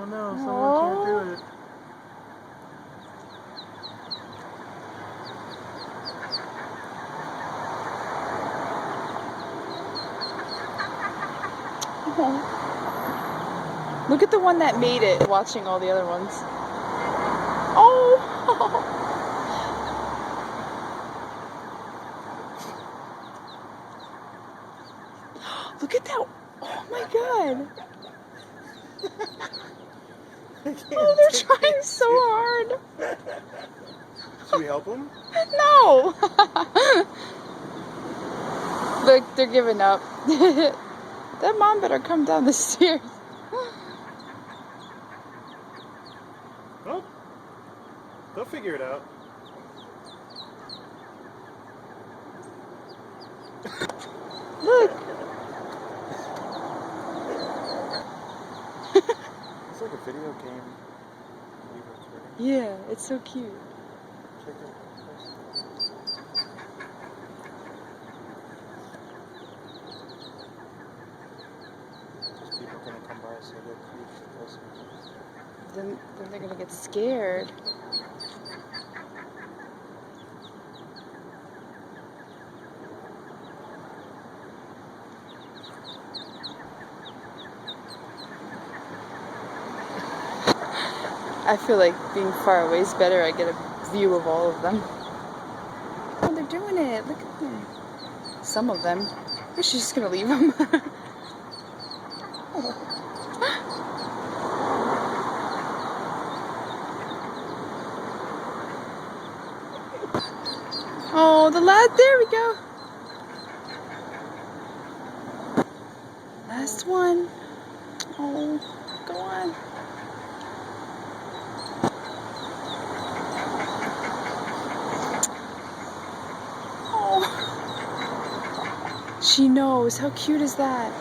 Oh no, someone can't do it. Oh. Look at the one that made it, watching all the other ones. Oh! Look at that! Oh my god! Oh, they're trying so hard! Should we help them? No! Look, they're giving up. That mom better come down the stairs. Oh, they'll figure it out. Look! It's like a video game. Yeah, it's so cute. People gonna come by, so they're close. Then they're gonna get scared. I feel like being far away is better. I get a view of all of them. Oh, they're doing it. Look at them. Some of them. Or she's just gonna leave them. Oh, the lad. There we go. Last one. Oh, go on. Oh. She knows. How cute is that?